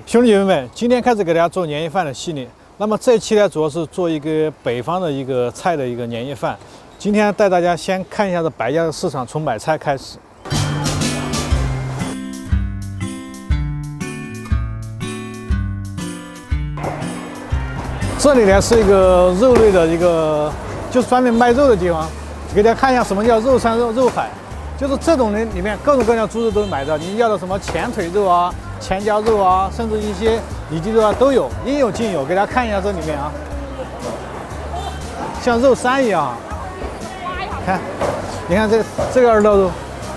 兄弟姐妹们，今天开始给大家做年夜饭的系列。那么这一期呢，主要是做一个北方的一个菜的一个年夜饭。今天带大家先看一下这白家的市场，从买菜开始。这里呢是一个肉类的一个，就是专门卖肉的地方。给大家看一下什么叫肉山肉肉海，就是这种里面各种各样的猪肉都是买的，你要的什么前腿肉啊、前夹肉啊，甚至一些里脊肉啊都有，应有尽有。给大家看一下这里面啊，像肉山一样，看，你看这个二道肉，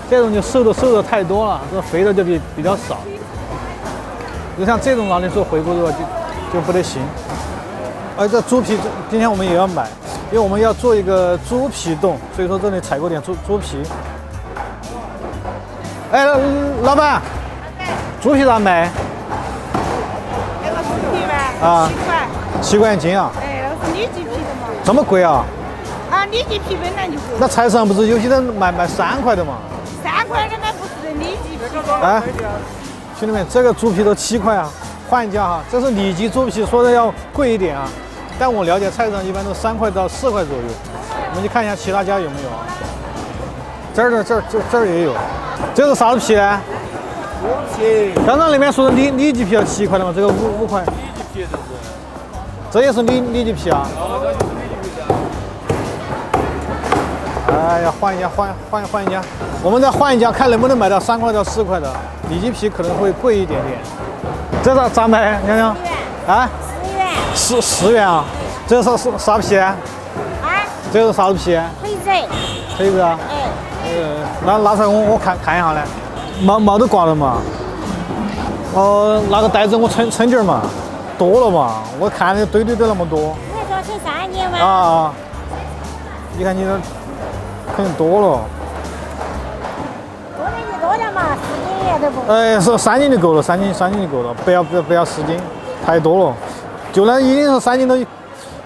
这种就瘦的太多了，这肥的就比较少。就像这种拿来做回锅肉就不得行。而这猪皮今天我们也要买，因为我们要做一个猪皮冻，所以说这里采购点猪皮。哎，老板，猪皮咋卖？那个猪皮呗，啊7块。7块斤啊？哎，那个是里脊皮的嘛。这么贵啊？啊，里脊皮本来就贵。那菜市场不是有些人卖3块的吗3块的那不是里脊皮。哎，兄弟们，这个猪皮都7块啊！换一家哈，这是里脊猪皮，说的要贵一点啊。但我了解菜市场一般都3块到4块左右。我们去看一下其他家有没有啊？这儿也有。这是啥子皮呢？猪皮。刚刚那边说的里脊皮要7块的嘛，这个5块。里脊皮这是。这也是里脊皮啊。哦，这就是里脊皮的。哎呀，换一家，换一家，我们再换一家，看能不能买到3块到4块的里脊皮，可能会贵一点点。这咋卖？娘娘？啊10元。10元啊？这是啥皮？啊？这是啥子皮？腿子。腿子啊？哎。拿出来我看一下来，毛都刮了嘛？哦，拿个袋子我称点嘛，多了嘛？我看这堆那么多。你说称3斤吗？啊，你看你这肯定多了。多点嘛，4斤也都不。哎，是3斤就够了，3斤就够了，不要10斤，太多了。就那一定是3斤都，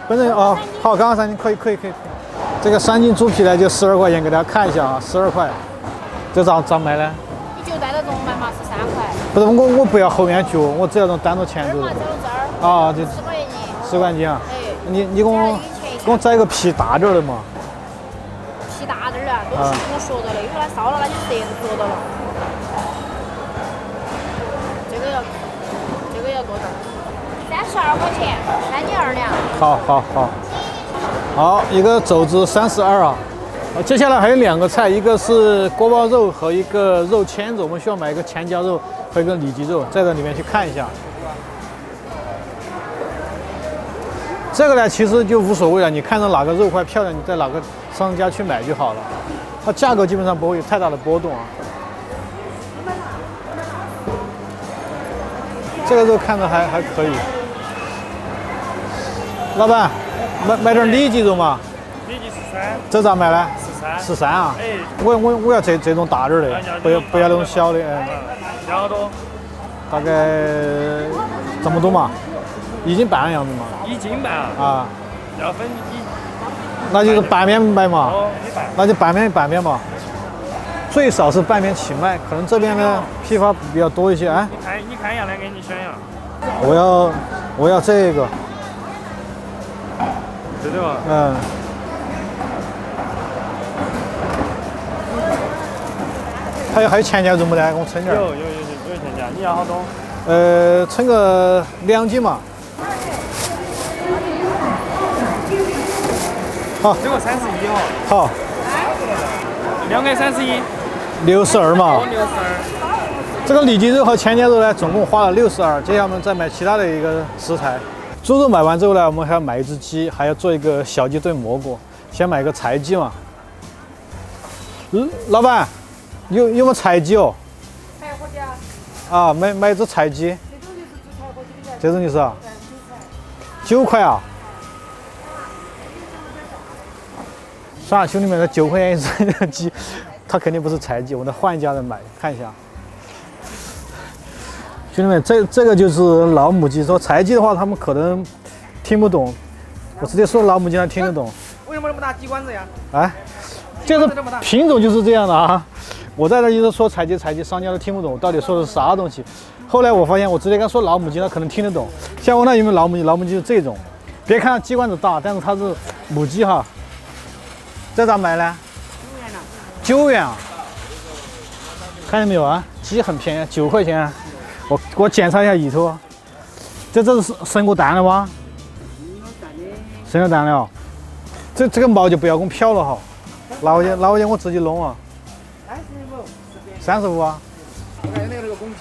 本身哦，好，刚刚3斤可以。这个3斤猪皮呢就12块钱，给大家看一下啊，12块。这咋卖呢？你就带到中卖嘛是3块。不是我不要后面脚，我只要这种单独前头。这儿。啊，就10块钱。 10块钱啊。哎。你给我摘个皮大点的嘛。皮大点的，都是跟我说到的，因为它烧了，它就舌头说到了。这个要多点，32块钱，3斤2两。好，一个肘子32啊。接下来还有2个菜，一个是锅包肉和一个肉签子，我们需要买一个前夹肉和一个里脊肉，在这里面去看一下。这个呢，其实就无所谓了，你看着哪个肉块漂亮，你在哪个商家去买就好了，它价格基本上不会有太大的波动啊。这个肉看着还可以。老板，买点里脊肉嘛？里脊13。这咋卖呢13啊？哎。我要这种大点的，不要那种小的。要好多？大概这么多嘛，1斤半的样子嘛。1斤半啊。要分1。那就是半面卖嘛。哦，1半。那就半面嘛。最少是半面起卖，可能这边呢批发比较多一些。哎。你看一下来，给你选一下。我要这个。对吧？嗯。还有前夹肉没得？给我称点。有前夹，你要好多？称个2斤嘛。好。这个31哦。好。2个31。62嘛。62。这个里脊肉和前夹肉呢，总共花了62。接下来我们再买其他的一个食材。猪肉买完之后呢，我们还要买一只鸡，还要做一个小鸡炖蘑菇。先买个柴鸡嘛。老板，有没有柴鸡哦？柴火鸡啊。啊，买一只柴鸡。这种就是猪柴火鸡的。这种就是啊。9块啊。算了，兄弟们，这9块钱一只鸡，它肯定不是柴鸡，我们换一家人买看一下。兄弟们，这个就是老母鸡，说柴鸡的话，他们可能听不懂，我直接说老母鸡，他听得懂。为什么这么大鸡冠子呀？哎，就是品种就是这样的啊。我在这一直说采集，商家都听不懂我到底说的是啥东西。后来我发现，我直接跟他说老母鸡，他可能听得懂。像我那有没有老母鸡？老母鸡是这种，别看它鸡冠子大，但是它是母鸡哈。这咋买呢？9元啊！看见没有啊？鸡很便宜，9块钱。我检查一下里头，这是生过蛋了吗？生了蛋了。这个毛就不要给我漂了哈。拿回去我自己弄啊。35啊。我感觉那个公鸡。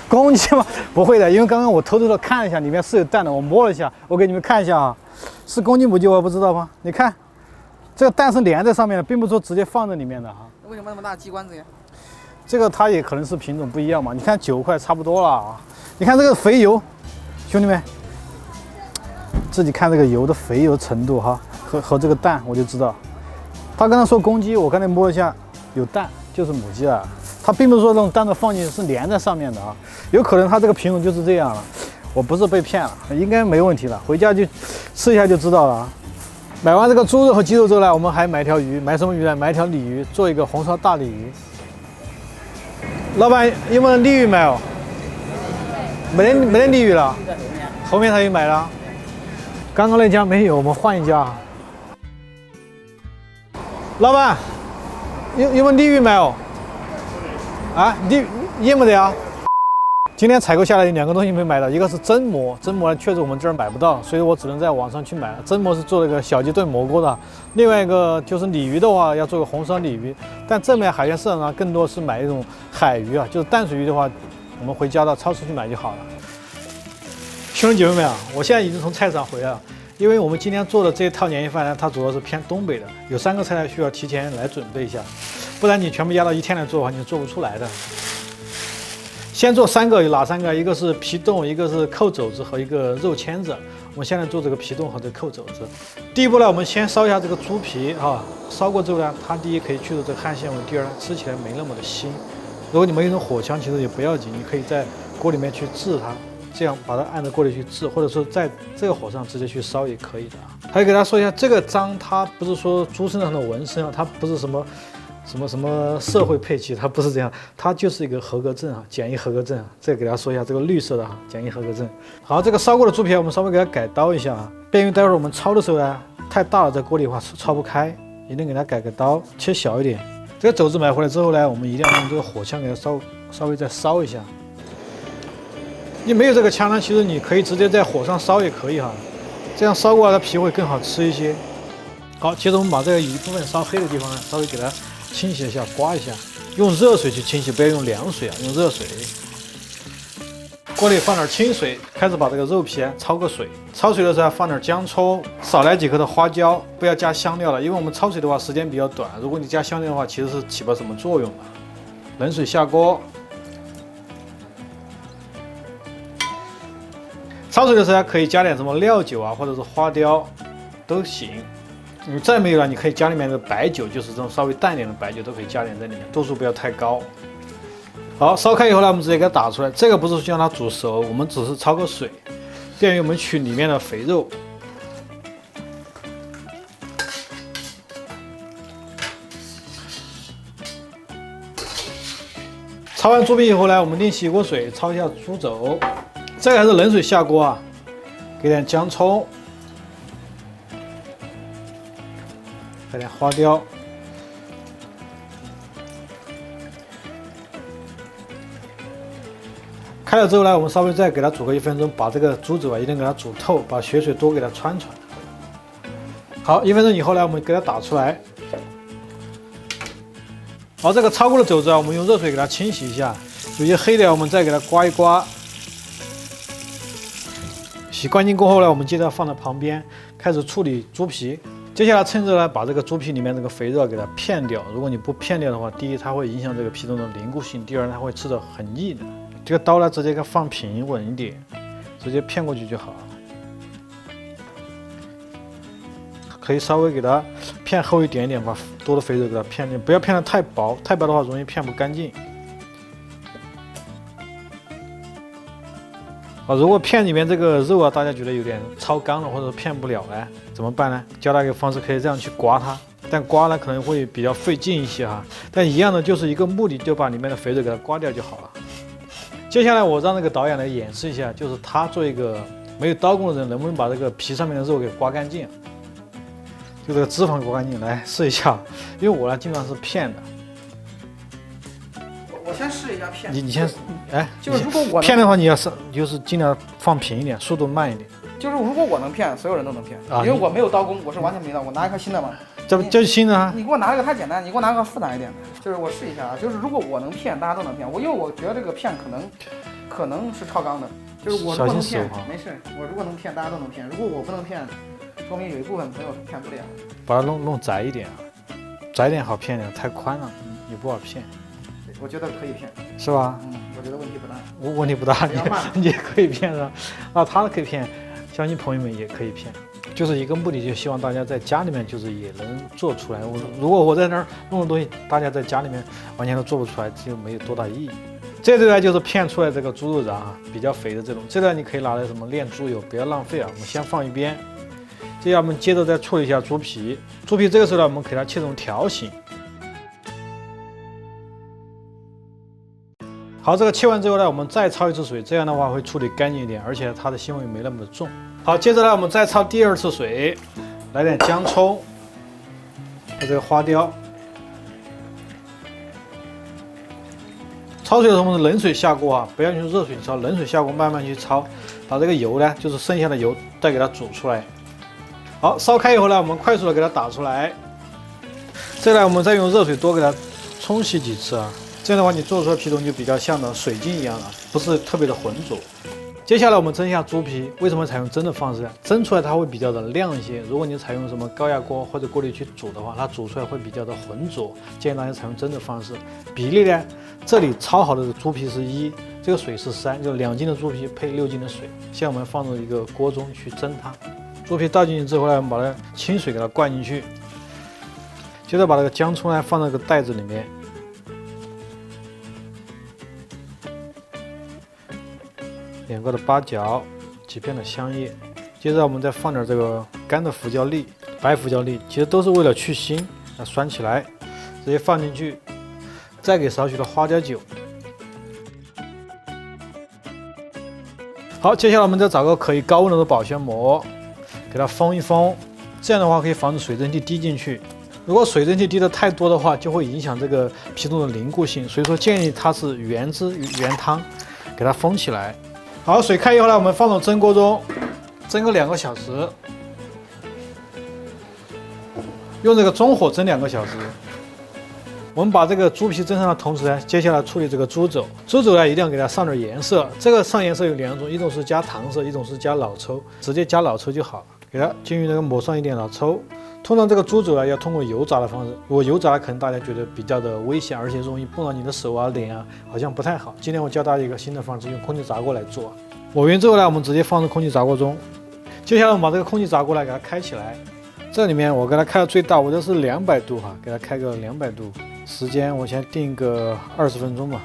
公鸡吗？不会的，因为刚刚我偷偷的看了一下，里面是有蛋的，我摸了一下，我给你们看一下啊，是公鸡母鸡我也不知道吗？你看，这个蛋是连在上面的，并不是说直接放在里面的哈。为什么那么大鸡冠子呀？这个它也可能是品种不一样嘛。你看9块差不多了啊。你看这个肥油，兄弟们，自己看这个油的肥油程度哈，和这个蛋我就知道。他刚才说公鸡，我刚才摸了一下，有蛋就是母鸡了。它并不是说这种蛋的放进去是连在上面的啊，有可能它这个品种就是这样了。我不是被骗了，应该没问题了，回家就吃一下就知道了啊。买完这个猪肉和鸡肉之后呢，我们还买条鱼，买什么鱼呢？买一条鲤鱼，做一个红烧大鲤鱼。老板有没有鲤鱼买哦？没得鲤鱼了，后面他又买了。刚刚那家没有，我们换一家。老板，有没有鲤鱼买哦？啊，鲤也没得啊。今天采购下来有2个东西没买到，一个是榛蘑，榛蘑呢确实我们这儿买不到，所以我只能在网上去买。榛蘑是做了个小鸡炖蘑菇的，另外一个就是鲤鱼的话，要做个红烧鲤鱼。但这边海鲜市场上更多是买一种海鱼啊，就是淡水鱼的话，我们回家到超市去买就好了。兄弟姐妹们啊，我现在已经从菜市场回来了，因为我们今天做的这一套年夜饭呢，它主要是偏东北的，有3个菜需要提前来准备一下，不然你全部压到一天来做的话，你做不出来的。先做3个，有哪3个？一个是皮冻，一个是扣肘子和一个肉签子。我们现在做这个皮冻和这个扣肘子。第一步呢，我们先烧一下这个猪皮啊，烧过之后呢，它第一可以去除这个汗腺味，第二呢吃起来没那么的腥。如果你们有种火枪，其实也不要紧，你可以在锅里面去炙它，这样把它按照锅里去炙，或者说在这个火上直接去烧也可以的啊。还有给大家说一下，这个章它不是说猪身上的纹身啊，它不是什么社会配器，它不是这样，它就是一个合格证啊，检疫合格证啊。这个给大家说一下，这个绿色的啊，检疫合格证。好，这个烧过的猪皮我们稍微给它改刀一下啊，便于待会儿我们焯的时候呢，太大了在锅里的话焯不开，一定给它改个刀，切小一点。这个肘子买回来之后呢，我们一定要用这个火枪给它稍微再烧一下。你没有这个枪呢，其实你可以直接在火上烧也可以哈，这样烧过来的皮会更好吃一些。好，接着我们把这个有一部分烧黑的地方呢，稍微给它清洗一下，刮一下，用热水去清洗，不要用凉水啊，用热水。锅里放点清水，开始把这个肉皮焯个水。焯水的时候放点姜葱，少来几颗的花椒，不要加香料了，因为我们焯水的话时间比较短，如果你加香料的话，其实是起不什么作用的。冷水下锅，焯水的时候可以加点什么料酒啊，或者是花雕都行。你再没有了，你可以加里面的白酒，就是这种稍微淡一点的白酒，都可以加点在里面，度数不要太高。好，烧开以后呢，我们直接给它打出来。这个不是让它煮熟，我们只是焯个水，便于我们取里面的肥肉。焯完猪皮以后呢，我们另起一锅水焯一下猪肘。这个还是冷水下锅啊，给点姜葱。加点花雕，开了之后呢，我们稍微再给它煮个1分钟，把这个猪肘啊一定给它煮透，把血水多给它穿穿。好，1分钟以后呢，我们给它打出来。好，这个焯过的肘子啊，我们用热水给它清洗一下，有些黑的我们再给它刮一刮。洗干净过后呢，我们接着放在旁边，开始处理猪皮。接下来趁着呢，把这个猪皮里面这个肥肉给它片掉。如果你不片掉的话，第一它会影响这个皮中的凝固性，第二它会吃得很腻的。这个刀呢，直接给它放平稳一点，直接片过去就好。可以稍微给它片厚一点点，把多的肥肉给它片掉，不要片得太薄，太薄的话容易片不干净。啊，如果片里面这个肉啊，大家觉得有点超干了，或者片不了呢，怎么办呢？教大家一个方式，可以这样去刮它，但刮呢可能会比较费劲一些哈。但一样的，就是一个目的，就把里面的肥肉给它刮掉就好了。接下来我让那个导演来演示一下，就是他做一个没有刀工的人，能不能把这个皮上面的肉给刮干净，就这个脂肪刮干净。来试一下，因为我呢经常是片的。我先试一下片。你先，哎，就是如果我片的话，你要是就是尽量放平一点，速度慢一点。就是如果我能骗，所有人都能骗，啊因为我没有刀工，我是完全没刀工。我拿一颗新的嘛，这是新的啊。你给我拿一个太简单，你给我拿个复杂一点的。就是我试一下啊，就是如果我能骗，大家都能骗。因为我觉得这个骗可能是超纲的，就是我如果能骗，没事，我如果能骗，大家都能骗。如果我不能骗，说明有一部分朋友骗不了。把它弄窄一点啊，窄一点好骗点，太宽了也不好骗。我觉得可以骗，是吧？我觉得问题不大。问题不大，你也可以骗是吧？啊，他可以骗。相信朋友们也可以骗，就是一个目的，就希望大家在家里面就是也能做出来。如果我在那儿弄的东西，大家在家里面完全都做不出来，就没有多大意义。这对呢就是骗出来这个猪肉瓤啊，比较肥的这种，这段你可以拿来什么炼猪油，不要浪费啊。我们先放一边，接下来我们接着再处理一下猪皮。猪皮这个时候呢，我们给它切成条形。好，这个切完之后呢，我们再焯一次水，这样的话会处理干净一点，而且它的腥味没那么的重。好，接着呢，我们再焯第2次水，来点姜葱和这个花雕。焯水的时候，我们冷水下锅啊，不要用热水焯，冷水下锅慢慢去焯，把这个油呢，就是剩下的油再给它煮出来。好，烧开以后呢，我们快速的给它打出来。这呢，我们再用热水多给它冲洗几次啊。这样的话，你做出来皮种就比较像的水晶一样了，不是特别的浑浊。接下来我们蒸一下猪皮，为什么采用蒸的方式呢？蒸出来它会比较的亮一些。如果你采用什么高压锅或者锅里去煮的话，它煮出来会比较的浑浊。建议大家采用蒸的方式。比例呢，这里焯好的猪皮是1，这个水是3，就2斤的猪皮配6斤的水。现在我们放入一个锅中去蒸它。猪皮倒进去之后呢，我们把它清水给它灌进去，接着把这个姜葱呢放到这个袋子里面。2个的八角，几片的香叶，接着我们再放点这个干的胡椒粒、白胡椒粒，其实都是为了去腥，拴起来，直接放进去，再给少许的花椒酒。好，接下来我们再找个可以高温的保鲜膜，给它封一封，这样的话可以防止水蒸气滴进去。如果水蒸气滴的太多的话，就会影响这个皮种的凝固性，所以说建议它是原汁原汤，给它封起来。好，水开以后呢，我们放入蒸锅中，蒸个2个小时，用这个中火蒸2个小时。我们把这个猪皮蒸上的同时呢，接下来处理这个猪肘。猪肘呢，一定要给它上点颜色。这个上颜色有2种，一种是加糖色，一种是加老抽。直接加老抽就好，给它均匀的抹上一点老抽。通常这个猪肘呢，要通过油炸的方式。如果油炸可能大家觉得比较的危险，而且容易碰到你的手啊、脸啊，好像不太好。今天我教大家一个新的方式，用空气炸锅来做。抹匀之后呢，我们直接放入空气炸锅中。接下来我们把这个空气炸锅呢给它开起来。这里面我给它开到最大，我这是200度哈，给它开个200度。时间我先定个20分钟吧。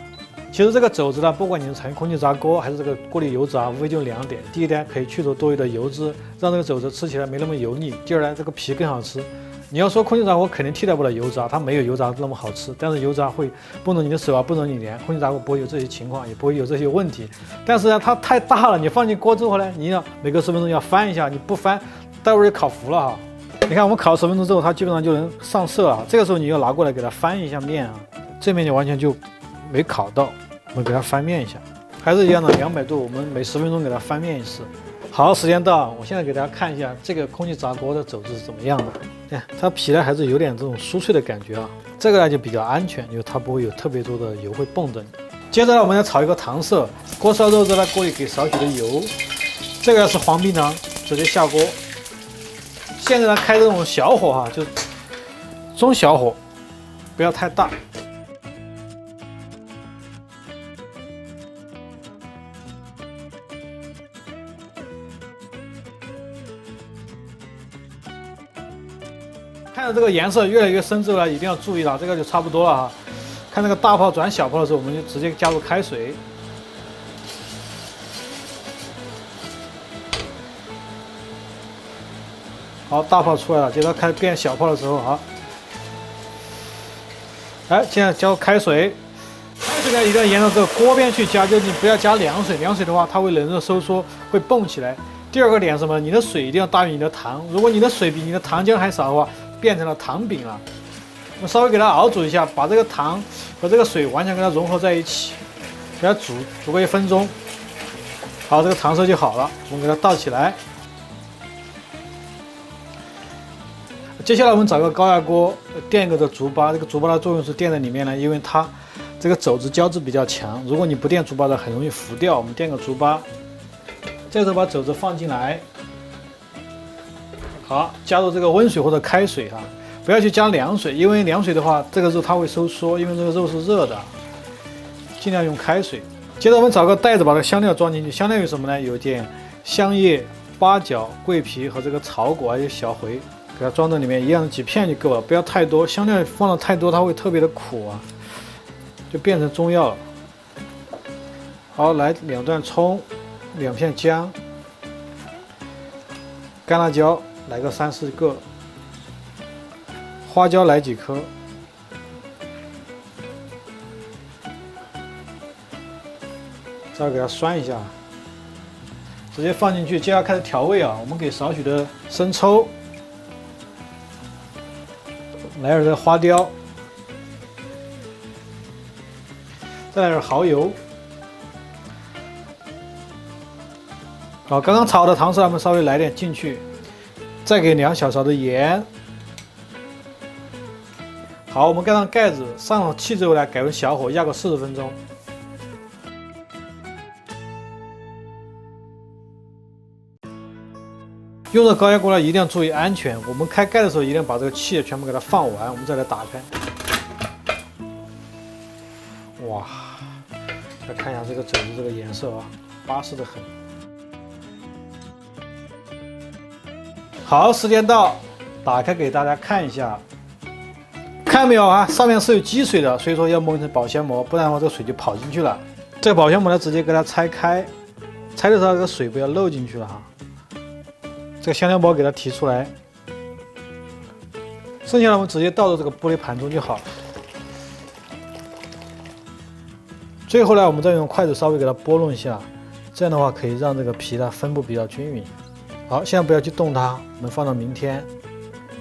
其实这个肘子呢，不管你是采用空气炸锅还是这个锅里油炸，无非就2点。第一点可以去除多余的油脂，让这个肘子吃起来没那么油腻。第二呢，这个皮更好吃。你要说空气炸锅肯定替代不了油炸，它没有油炸那么好吃，但是油炸会崩着你的手啊，崩着你脸。空气炸锅不会有这些情况，也不会有这些问题。但是呢，它太大了，你放进锅之后呢，你要每隔10分钟要翻一下，你不翻，待会儿就烤糊了哈。你看我们烤10分钟之后，它基本上就能上色了。这个时候你要拿过来给它翻一下面啊，这面就完全就没烤到，我们给它翻面一下，还是一样的200度，我们每10分钟给它翻面一次。好，时间到，我现在给大家看一下这个空气炸锅的肘子是怎么样的。它皮呢还是有点这种酥脆的感觉啊，这个呢就比较安全，因为它不会有特别多的油会蹦着你。接着呢，我们要炒一个糖色，锅烧热之后呢，锅里给少许的油，这个是黄冰糖，直接下锅。现在呢开这种小火哈，就中小火，不要太大。看到这个颜色越来越深之后呢，一定要注意了，这个就差不多了哈。看那个大泡转小泡的时候，我们就直接加入开水。好，大泡出来了，接着开始变小泡的时候，好，哎，现在加入开水，水呢一定要沿着这个锅边去加，就是你不要加凉水，凉水的话它会冷热收缩，会蹦起来。第二个点是什么？你的水一定要大于你的糖，如果你的水比你的糖浆还少的话，变成了糖饼了。我们稍微给它熬煮一下，把这个糖和这个水完全给它融合在一起，给它煮个1分钟。好，这个糖色就好了，我们给它倒起来。接下来我们找个高压锅，垫一个竹粑。这个竹粑的作用是垫在里面呢，因为它这个肘子胶质比较强，如果你不垫竹粑的，很容易浮掉。我们垫个竹粑，这时候把肘子放进来，好，加入这个温水或者开水哈，不要去加凉水，因为凉水的话，这个肉它会收缩，因为这个肉是热的，尽量用开水。接着我们找个袋子把这个香料装进去，香料有什么呢？有点香叶、八角、桂皮和这个草果，还有小茴。给它装到里面，一样几片就够了，不要太多。香料放的太多，它会特别的苦啊，就变成中药了。好，来2段葱，2片姜，干辣椒来个3、4个，花椒来几颗，再给它涮一下，直接放进去。接下来开始调味啊，我们给少许的生抽。来点这个花雕，再来点蚝油。好，刚刚炒的糖色我们稍微来点进去，再给2小勺的盐。好，我们盖上盖子，上了气之后呢，改为小火压个40分钟。用这高压锅呢，一定要注意安全。我们开盖的时候，一定要把这个气全部给它放完，我们再来打开。哇，再看一下这个肘子这个颜色啊，巴适的很。好，时间到，打开给大家看一下，看到没有啊？上面是有积水的，所以说要蒙一层保鲜膜，不然的话这个水就跑进去了。这个保鲜膜呢，直接给它拆开，拆的时候这个水不要漏进去了哈。这个香料包给它提出来，剩下的我们直接倒到这个玻璃盘中就好了。最后呢，我们再用筷子稍微给它拨弄一下，这样的话可以让这个皮它分布比较均匀。好，现在不要去动它，我们放到明天。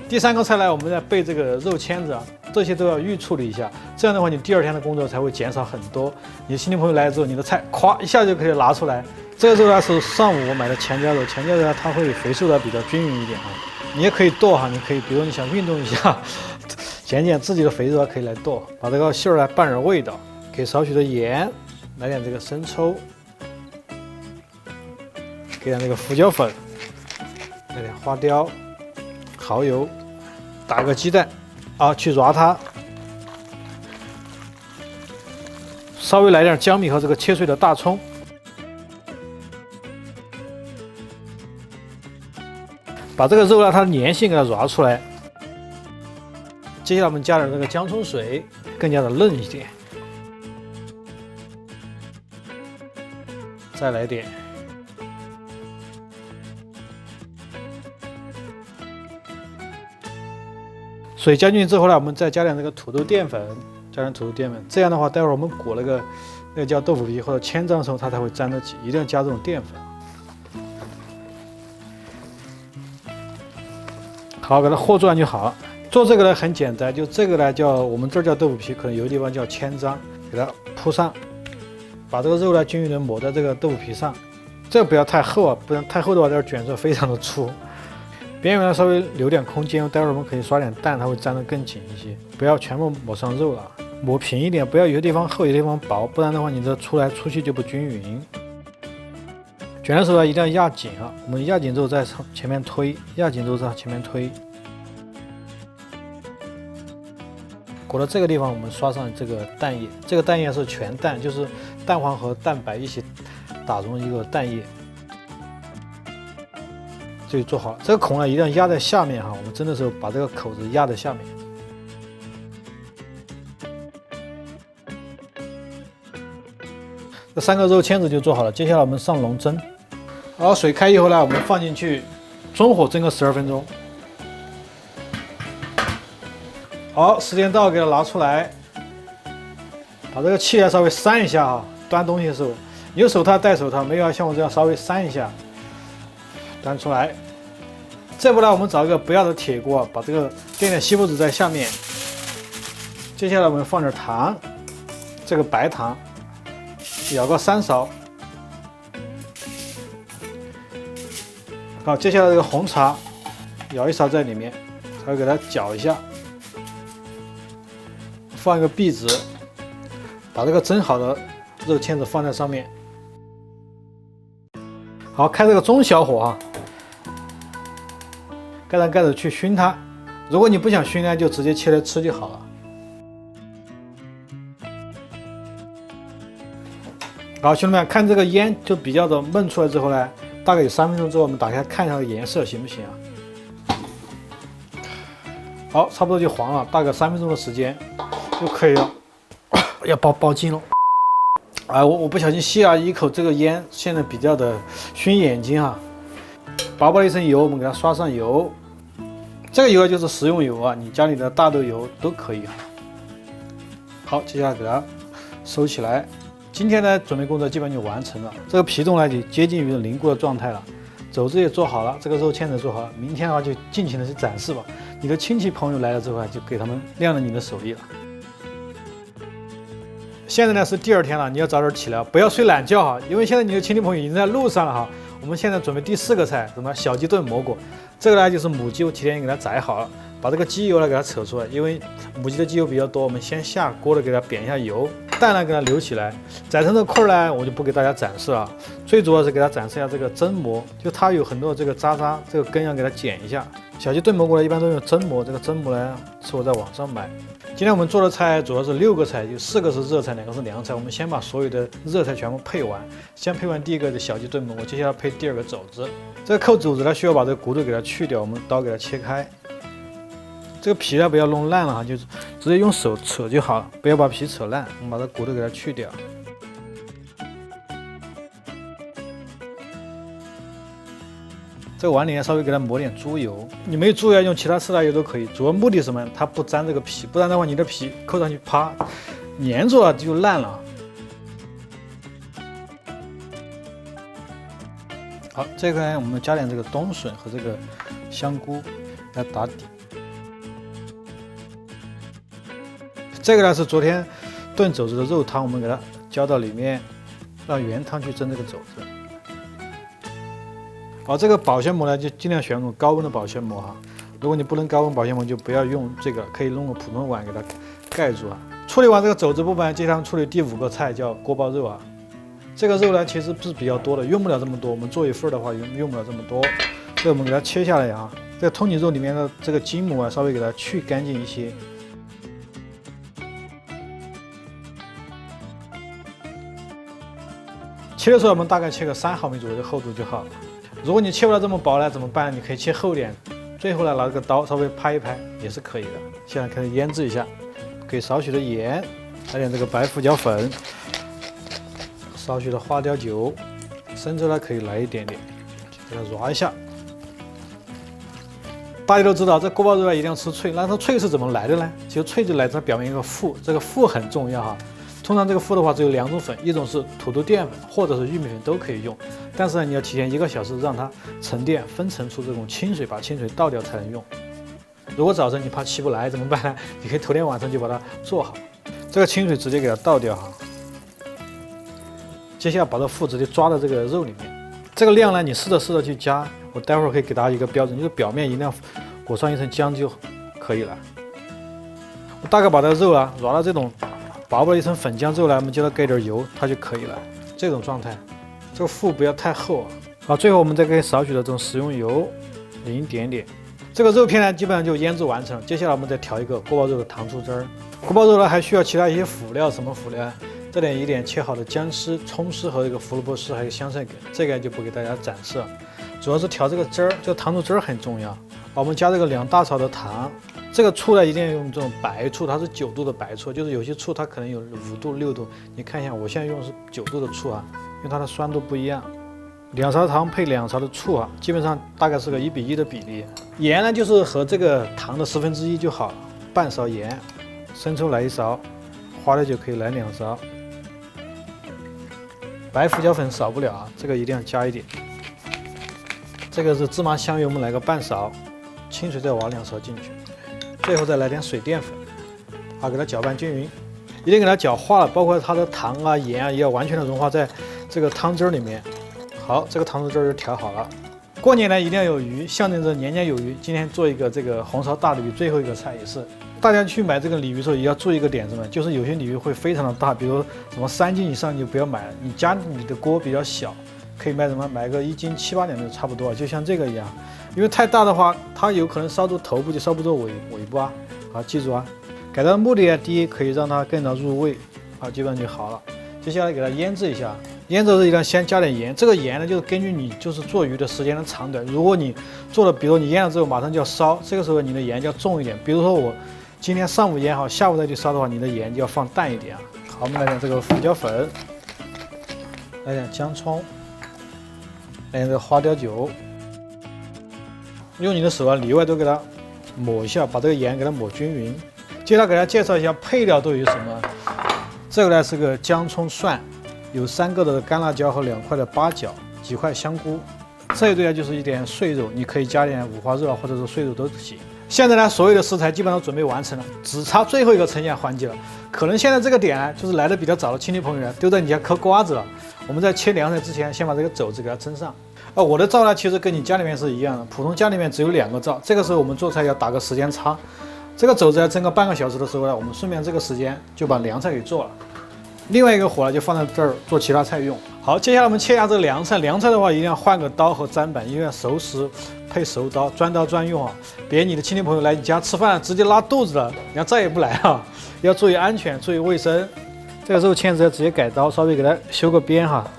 第3个菜呢，我们再备这个肉签子，这些都要预处理一下，这样的话你第2天的工作才会减少很多。你亲戚朋友来了之后，你的菜咵一下就可以拿出来。这个肉呢是上午我买的前脚肉，前脚肉呢它会肥瘦的比较均匀一点啊。你也可以剁哈，你可以比如你想运动一下，减减自己的肥肉可以来剁。把这个馅儿呢拌点味道，给少许的盐，来点这个生抽，给点这个胡椒粉，来点花雕、蚝油，打个鸡蛋，啊，去揉它，稍微来点姜米和这个切碎的大葱。把这个肉呢，它的粘性给它揉出来。接下来我们加点这个姜葱水，更加的嫩一点。再来点。水加进去之后呢，我们再加点这个土豆淀粉，加点土豆淀粉。这样的话，待会儿我们裹那个叫豆腐皮或者千张的时候，它才会粘得紧。一定要加这种淀粉。好，给它和转就好了。做这个呢很简单，就这个呢叫我们这儿叫豆腐皮，可能有的地方叫千张，给它铺上，把这个肉呢均匀的抹在这个豆腐皮上。这个不要太厚啊，不然太厚的话，这卷出来非常的粗。边缘呢稍微留点空间，待会儿我们可以刷点蛋，它会粘得更紧一些。不要全部抹上肉了，抹平一点，不要有的地方厚，有的地方薄，不然的话你这出来出去就不均匀。卷的时候呢，一定要压紧啊！我们压紧之后再朝前面推，压紧之后再前面推。裹到这个地方，我们刷上这个蛋液，这个蛋液是全蛋，就是蛋黄和蛋白一起打成一个蛋液。这就做好，这个孔呢一定要压在下面哈，我们蒸的时候把这个口子压在下面。这3个肉签子就做好了，接下来我们上笼蒸。好，水开以后呢，我们放进去，中火蒸个12分钟。好，时间到，给它拿出来。把这个器来稍微扇一下哈，端东西的时候，有手套戴手套，没有像我这样稍微扇一下，端出来。这步呢，我们找一个不要的铁锅，把这个垫点锡箔纸在下面。接下来我们放点糖，这个白糖，舀个3勺。好，接下来这个红茶，舀1勺在里面，稍微给它搅一下。放一个壁纸，把这个蒸好的肉签子放在上面。好，开这个中小火哈，盖上盖子去熏它。如果你不想熏呢，就直接切来吃就好了。好，兄弟们，看这个烟就比较的焖出来之后呢，大概有3分钟之后，我们打开看一下颜色行不行啊？好，差不多就黄了，大概3分钟的时间就可以了。要爆筋了。啊，我不小心吸了一口这个烟，现在比较的熏眼睛啊。薄薄的一层油，我们给它刷上油。这个油就是食用油啊，你家里的大豆油都可以啊。好，接下来给它收起来。今天呢，准备工作基本就完成了。这个皮冻呢，就接近于凝固的状态了。肘子也做好了，这个肉签子做好了。明天的话就尽情的去展示吧。你的亲戚朋友来了之后啊，就给他们亮了你的手艺了。现在呢是第2天了，你要早点起来，不要睡懒觉哈，因为现在你的亲戚朋友已经在路上了哈。我们现在准备第4个菜，什么小鸡炖蘑菇。这个呢就是母鸡，我提前给它宰好了，把这个鸡油呢给它扯出来，因为母鸡的鸡油比较多，我们先下锅了给它煸一下油，蛋呢给它留起来。宰成这块呢，我就不给大家展示了，最主要是给它展示一下这个蒸蘑，就它有很多这个渣渣，这个根要给它剪一下。小鸡炖蘑菇呢一般都用蒸蘑，这个蒸蘑呢是我在网上买。今天我们做的菜主要是6个菜，有4个是热菜，2个是凉菜。我们先把所有的热菜全部配完，先配完第1个的小鸡炖蘑菇，接下来配第2个肘子。这个扣肘子呢，需要把这个骨头给它去掉，我们刀给它切开。这个皮呢不要弄烂了哈，就是直接用手扯就好了，不要把皮扯烂。我们把这骨头给它去掉。这个碗里面稍微给它抹点猪油，你没有猪油用其他食材油都可以，主要目的是什么？它不粘这个皮，不然的话你的皮扣上去啪粘住了就烂了。好，这个呢我们加点这个冬笋和这个香菇来打底。这个呢是昨天炖肘子的肉汤，我们给它浇到里面，让原汤去蒸这个肘子。好，这个保鲜膜呢，就尽量选用高温的保鲜膜哈。如果你不能高温保鲜膜，就不要用这个，可以弄个普通碗给它盖住啊。处理完这个肘子部分，接下来处理第5个菜，叫锅包肉啊。这个肉呢，其实是比较多的，用不了这么多。我们做1份的话，用不了这么多。所以我们给它切下来啊。这个通脊肉里面的这个筋膜啊，稍微给它去干净一些。切的时候，我们大概切个3毫米左右的厚度就好了。如果你切不了这么薄呢，怎么办？你可以切厚点，最后呢拿这个刀稍微拍一拍也是可以的。现在开始腌制一下，给少许的盐，来点这个白胡椒粉，少许的花雕酒，生抽呢可以来一点点，给它揉一下。大家都知道，这锅包肉啊一定要吃脆，那它脆是怎么来的呢？其实脆就来自它表面一个麸，这个麸很重要哈。通常这个麸的话只有2种粉，一种是土豆淀粉，或者是玉米粉都可以用。但是呢，你要提前1个小时让它沉淀，分层出这种清水，把清水倒掉才能用。如果早晨你怕起不来怎么办呢？你可以头天晚上就把它做好，这个清水直接给它倒掉哈。接下来把这麸直接抓到这个肉里面，这个量呢你试着去加，我待会儿可以给大家一个标准，就是表面一定要裹上一层浆就可以了。我大概把这个肉啊揉到这种薄薄的一层粉浆之后呢，我们就要盖点油，它就可以了。这种状态，这个麸不要太厚啊。好，最后我们再给少许的这种食用油，淋一点点。这个肉片呢，基本上就腌制完成了。接下来我们再调一个锅包肉的糖醋汁儿。锅包肉呢还需要其他一些辅料，什么辅料？这里一点切好的姜丝、葱丝和这个胡萝卜丝，还有香菜梗，这个就不给大家展示了。主要是调这个汁儿，这个糖醋汁儿很重要。我们加这个2大勺的糖。这个醋呢，一定要用这种白醋，它是9度的白醋，就是有些醋它可能有5度、6度。你看一下，我现在用的是9度的醋啊，因为它的酸度不一样。2勺糖配2勺的醋啊，基本上大概是个1比1的比例。盐呢，就是和这个糖的1/10就好了，半勺盐，生抽来1勺，花椒就可以来2勺。白胡椒粉少不了啊，这个一定要加一点。这个是芝麻香油，我们来个半勺，清水再挖2勺进去，最后再来点水淀粉，好，给它搅拌均匀，一定给它搅化了，包括它的糖啊、盐啊，也要完全的融化在这个汤汁里面。好，这个糖汁就调好了。过年呢一定要有鱼，象征着年年有余。今天做一个这个红烧大鲤鱼，最后一个菜也是。大家去买这个鲤鱼的时候也要注意一个点，什么？就是有些鲤鱼会非常的大，比如什么3斤以上你就不要买了。你家里的锅比较小，可以买什么？买个1斤7、8两就差不多，就像这个一样。因为太大的话，它有可能烧住头部就烧不住尾部啊。好，记住啊。改到目的啊，第一可以让它更加入味，好，基本上就好了。接下来给它腌制一下，腌制的时候一定要先加点盐。这个盐呢，就是根据你就是做鱼的时间的长短。如果你做了，比如你腌了之后马上就要烧，这个时候你的盐就要重一点。比如说我今天上午腌好，下午再去烧的话，你的盐就要放淡一点啊。好，我们来点这个胡椒粉，来点姜葱，来点这个花雕酒，用你的手啊里外都给它抹一下，把这个盐给它抹均匀。接下来给大家介绍一下配料都有什么。这个呢是个姜葱蒜，有3个的干辣椒和2块的八角，几块香菇。这一对呢就是一点碎肉，你可以加点五花肉啊，或者是碎肉都行。现在呢，所有的食材基本上都准备完成了，只差最后一个呈现环节了。可能现在这个点呢，就是来的比较早的亲戚朋友呢，都在你家嗑瓜子了。我们在切凉菜之前，先把这个肘子给它蒸上。我的灶呢，其实跟你家里面是一样的，普通家里面只有2个灶。这个时候我们做菜要打个时间差。这个肘子要蒸个半个小时的时候呢，我们顺便这个时间就把凉菜给做了。另外一个火呢，就放在这儿做其他菜用。好，接下来我们切一下这个凉菜。凉菜的话，一定要换个刀和砧板，因为熟食配熟刀，专刀专用啊！别你的亲戚朋友来你家吃饭，直接拉肚子了，人家再也不来了。要注意安全，注意卫生。这个肉签子要直接改刀，稍微给它修个边哈。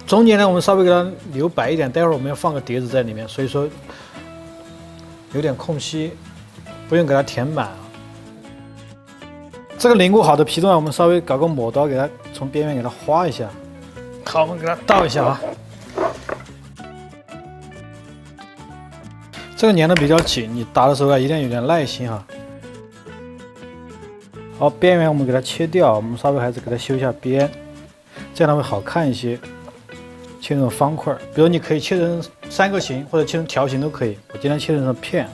中间呢，我们稍微给它留白一点，待会儿我们要放个碟子在里面，所以说有点空隙，不用给它填满啊。这个淋过好的皮段，我们稍微搞个抹刀，给它从边缘给它划一下。好，我们给它倒一下啊。这个粘的比较紧，你打的时候啊，一定要有点耐心哈。好，边缘我们给它切掉，我们稍微还是给它修一下边，这样它会好看一些。切成方块，比如你可以切成3个形，或者切成条形都可以。我今天切成片。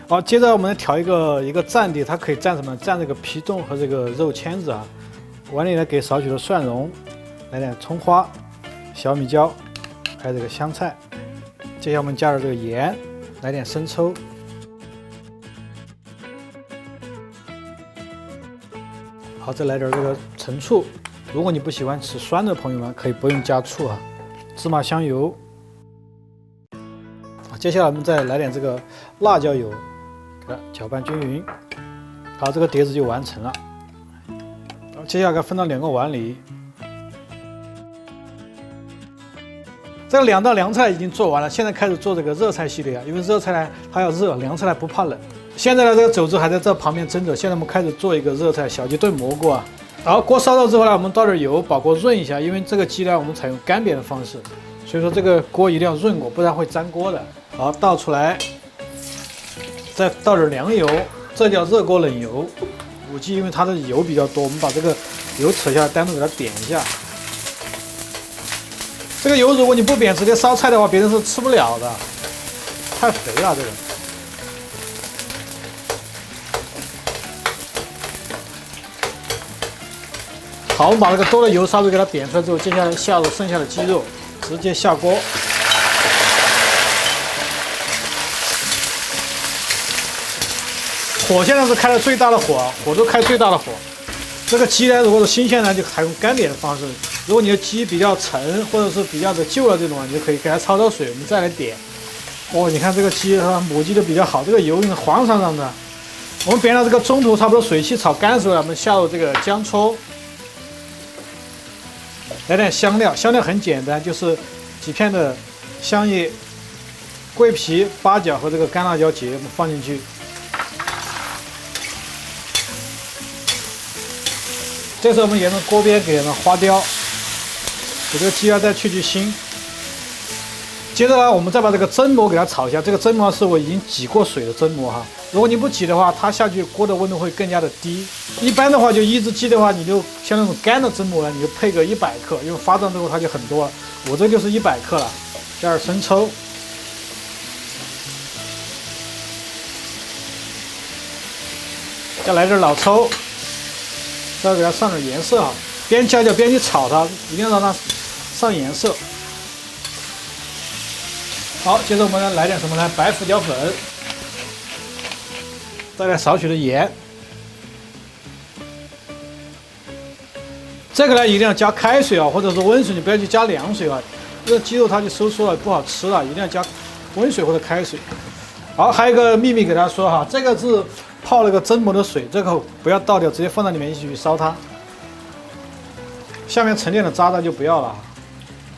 好，接着我们调一个蘸碟，它可以蘸什么？蘸这个皮冻和这个肉签子啊。碗里呢给少许的蒜蓉，来点葱花。小米椒，还有这个香菜，接下来我们加入这个盐，来点生抽，好，再来点这个陈醋。如果你不喜欢吃酸的朋友们，可以不用加醋啊。芝麻香油，接下来我们再来点这个辣椒油，给它搅拌均匀。好，这个碟子就完成了。接下来给它分到2个碗里。这个2道凉菜已经做完了，现在开始做这个热菜系列啊。因为热菜呢，它要热，凉菜呢不怕冷。现在呢，这个肘子还在这旁边蒸着。现在我们开始做一个热菜，小鸡炖蘑菇啊。好，锅烧热之后呢，我们倒点油，把锅润一下。因为这个鸡呢，我们采用干煸的方式，所以说这个锅一定要润过，不然会粘锅的。好，倒出来，再倒点凉油，这叫热锅冷油。五鸡因为它的油比较多，我们把这个油扯下来，单独给它煸一下。这个油如果你不煸，直接烧菜的话，别人是吃不了的，太肥了这个。好，我们把这个多的油稍微给它煸出来之后，接下来下入剩下的鸡肉，直接下锅。火现在是开了最大的火，火都开最大的火。这个鸡呢，如果是新鲜呢，就采用干煸的方式。如果你的鸡比较沉，或者是比较的旧了这种，你就可以给它焯水，我们再来煸。哦，你看这个鸡啊，母鸡的比较好，这个油是黄sáng sáng的。我们煸到这个中途差不多水汽炒干的时候，我们下入这个姜葱，来点香料，香料很简单，就是几片的香叶、桂皮、八角和这个干辣椒节我们放进去。这时候我们沿着锅边给它花雕，给这个鸡再去腥。接着呢，我们再把这个蒸馍给它炒一下。这个蒸馍是我已经挤过水的蒸馍哈。如果你不挤的话，它下去锅的温度会更加的低。一般的话，就一只鸡的话，你就像那种干的蒸馍呢，你就配个100克，因为发胀之后它就很多了。我这就是100克了，加点生抽，再来点老抽，再给它上点颜色啊，边浇边去炒它，一定要让它上颜色。好，接着我们来点什么呢？白胡椒粉，再来少许的盐。这个呢一定要加开水啊，或者是温水，你不要去加凉水啊，这个鸡肉它就收缩了，不好吃了，一定要加温水或者开水。好，还有一个秘密给大家说哈，这个是泡了个蒸馍的水，这个不要倒掉，直接放在里面一起去烧它。下面沉淀的渣渣就不要了，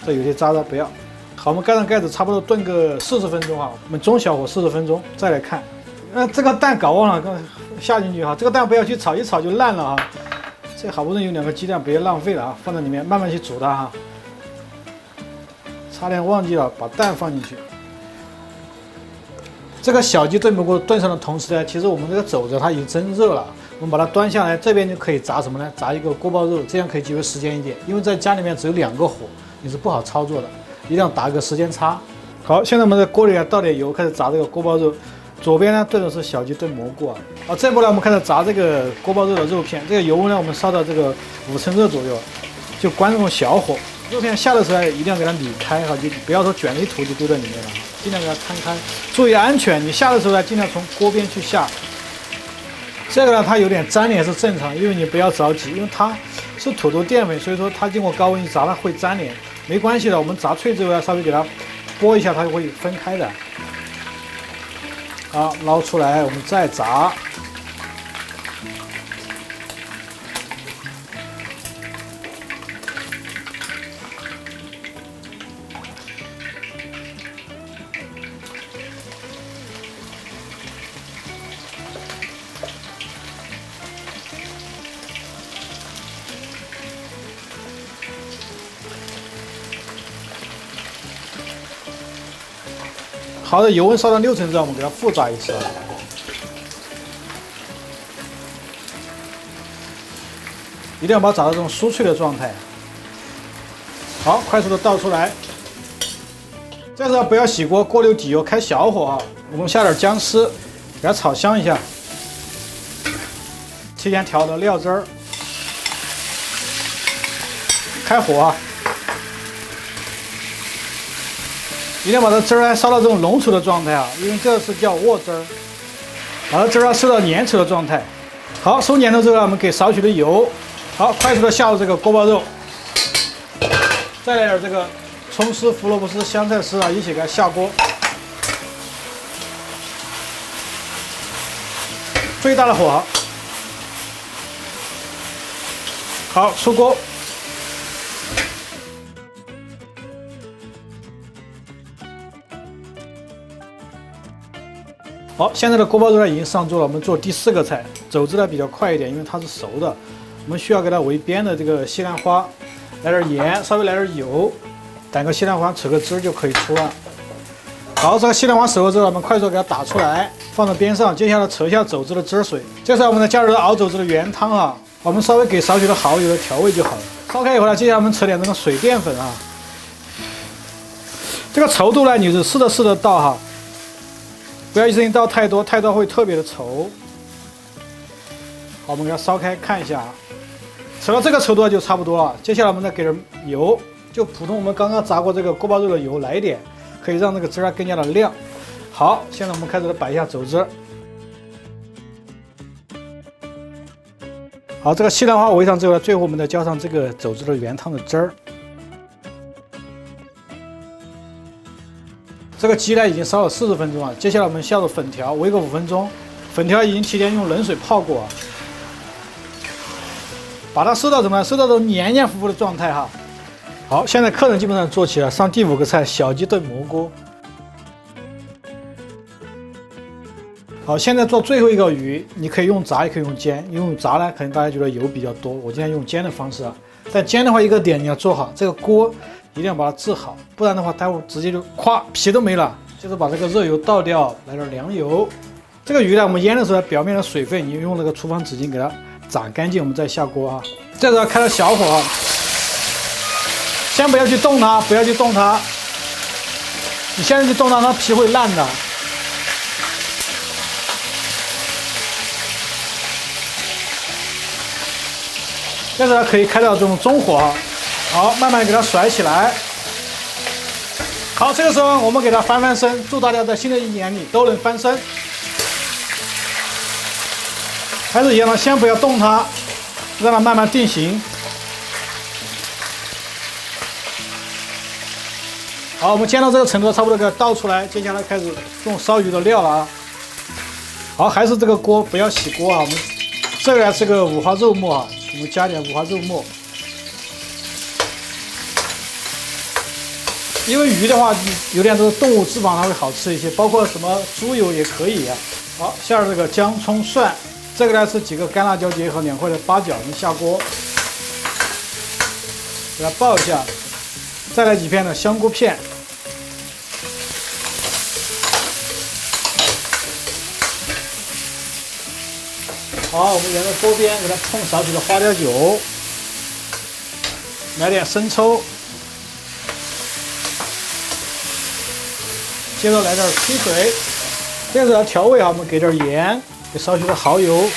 这有些渣渣不要。好，我们盖上盖子，差不多炖个40分钟啊，我们中小火40分钟，再来看。这个蛋搞忘了，刚下进去哈，这个蛋不要去炒，一炒就烂了啊。这好不容易有2个鸡蛋，别浪费了啊，放在里面慢慢去煮它哈。差点忘记了把蛋放进去。这个小鸡炖蘑菇炖上的同时呢，其实我们这个肘子它已经蒸热了，我们把它端下来，这边就可以炸什么呢？炸一个锅包肉，这样可以节约时间一点，因为在家里面只有2个火，你是不好操作的。一定要打个时间差。好，现在我们在锅里倒点油，开始炸这个锅包肉。左边呢炖的是小鸡炖蘑菇啊。好，这步呢我们开始炸这个锅包肉的肉片。这个油温呢我们烧到这个5成热左右，就关这种小火。肉片下的时候一定要给它理开哈，就不要说卷了一坨就丢在里面了，尽量给它摊开，注意安全。你下的时候呢，尽量从锅边去下。这个呢它有点粘连是正常，因为你不要着急，因为它是土豆淀粉，所以说它经过高温一炸它会粘连。没关系的，我们炸脆之后要稍微给它拨一下，它就会分开的。好，捞出来，我们再炸。好的，油温烧到6成之后，我们给它复炸一次，一定要把它炸到这种酥脆的状态。好，快速的倒出来。这时候不要熄锅，锅里有底油，开小火啊。我们下点姜丝，给它炒香一下。提前调的料汁儿，开火啊。一定要把这汁儿烧到这种浓稠的状态啊，因为这是叫握汁儿，把这汁儿收到粘稠的状态。好，收粘头之后，我们给少许的油，好，快速的下入这个锅包肉，再来点这个葱丝、胡萝卜丝、香菜丝啊，一起给它下锅，最大的火，好，出锅。好，现在的锅包肉呢已经上桌了，我们做第4个菜，肘子呢比较快一点，因为它是熟的。我们需要给它围边的这个西兰花，来点盐，稍微来点油，打个西兰花，扯个汁就可以出了。好，这个西兰花熟了之后，我们快速给它打出来，放在边上。接下来扯一下肘子的汁水，这时候我们再加入熬肘子的原汤啊，我们稍微给少许的蚝油的调味就好了。烧开以后呢，接下来我们扯点这个水淀粉啊，这个稠度呢你是试着倒哈。不要一次性倒太多，太多会特别的稠。好，我们给它烧开看一下啊，扯到这个稠度就差不多了。接下来我们再给点油，就普通我们刚刚炸过这个锅包肉的油来一点，可以让这个汁儿更加的亮。好，现在我们开始摆一下肘子。好，这个西兰花围上之后呢，最后我们再浇上这个肘子的原汤的汁儿。这个鸡呢已经烧了40分钟了，接下来我们下入粉条，煨个5分钟。粉条已经提前用冷水泡过，把它收到什么？收到这种黏黏糊糊的状态哈。好，现在客人基本上做起了，上第5个菜，小鸡炖蘑菇。好，现在做最后一个鱼，你可以用炸，也可以用煎。用炸呢，可能大家觉得油比较多，我今天用煎的方式啊。但煎的话，一个点你要做好，这个锅一定要把它治好，不然的话，待会直接就咵皮都没了。接着把这个热油倒掉，来点凉油。这个鱼呢，我们腌的时候，表面的水分你用那个厨房纸巾给它攒干净，我们再下锅啊。这个要开到小火啊，先不要去动它，不要去动它。你现在去动它，它皮会烂的。这个可以开到这种中火，好，慢慢给它甩起来。好，这个时候我们给它翻翻身，祝大家在新的一年里都能翻身。还是一样的，先不要动它，让它慢慢定型。好，我们煎到这个程度，差不多给它倒出来。接下来开始用烧鱼的料了啊。好，还是这个锅不要洗锅啊。我们这个是个五花肉末啊，我们加点五花肉末。因为鱼的话，有点这个动物脂肪它会好吃一些，包括什么猪油也可以啊。好，下这个姜、葱、蒜，这个呢是几个干辣椒结合2块的八角，我们下锅，给它爆一下，再来几片的香菇片。好，我们沿着锅边给它冲少许的花雕酒，来点生抽，接着来点清水，这是要调味啊，我们给点盐，给少许的蚝油，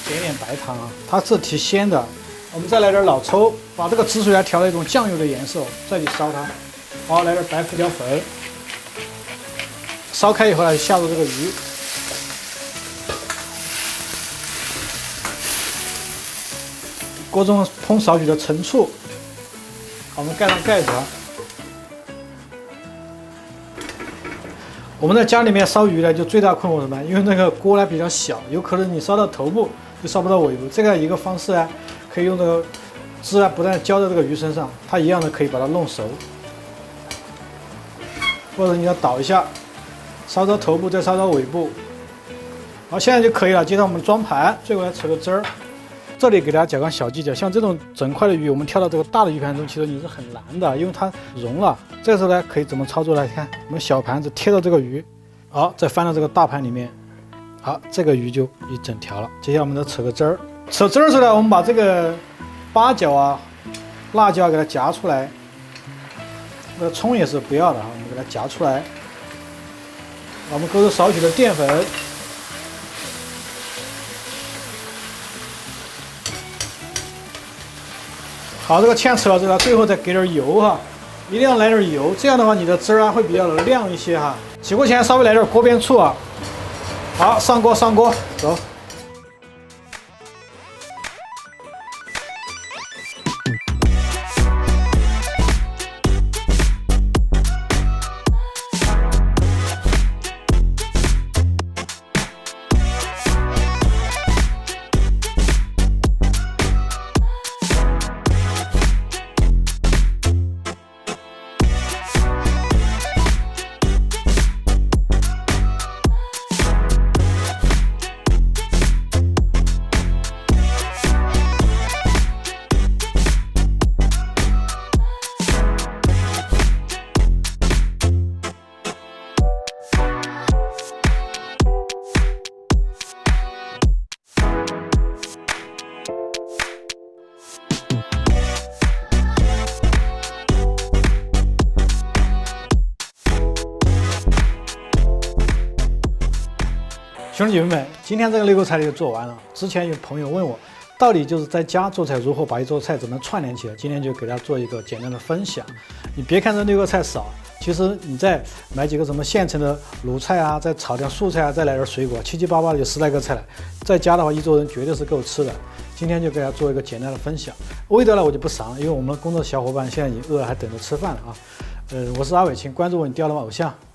点点白糖啊，它是提鲜的。我们再来点老抽，把这个汁水来调了一种酱油的颜色，再去烧它。好，来点白胡椒粉，烧开以后呢，下入这个鱼。锅中烹少许的陈醋，好，我们盖上盖子啊。我们在家里面烧鱼呢，就最大困惑什么？因为那个锅呢比较小，有可能你烧到头部就烧不到尾部。这个一个方式呢，可以用这个汁啊，不但浇在这个鱼身上，它一样的可以把它弄熟。或者你要倒一下，烧到头部再烧到尾部。好，现在就可以了。接着我们装盘，最后来扯个汁儿。这里给大家讲个小技巧，像这种整块的鱼，我们跳到这个大的鱼盘中，其实你是很难的，因为它融了。这个时候呢，可以怎么操作呢？看，我们小盘子贴到这个鱼，好，再翻到这个大盘里面，好，这个鱼就一整条了。接下来我们再扯个汁儿，扯汁儿的时候呢，我们把这个八角啊、辣椒给它夹出来，那个葱也是不要的啊，我们给它夹出来。我们勾入少许的淀粉。好，这个芡扯了之后，最后再给点油哈，一定要来点油，这样的话你的汁儿啊会比较的亮一些哈。起锅前稍微来点锅边醋啊。好，上锅，走。兄弟姐妹们，今天这个6个菜就做完了。之前有朋友问我，到底就是在家做菜如何把一桌菜怎么串联起来？今天就给大家做一个简单的分享。你别看这6个菜少，其实你再买几个什么现成的卤菜啊，再炒点素菜啊，再来点水果，七七八八的就10来个菜了。在家的话，一桌人绝对是够吃的。今天就给大家做一个简单的分享。味道呢我就不赏了，因为我们工作小伙伴现在已经饿了，还等着吃饭了啊。我是阿伟，请关注我，你钓了吗偶像。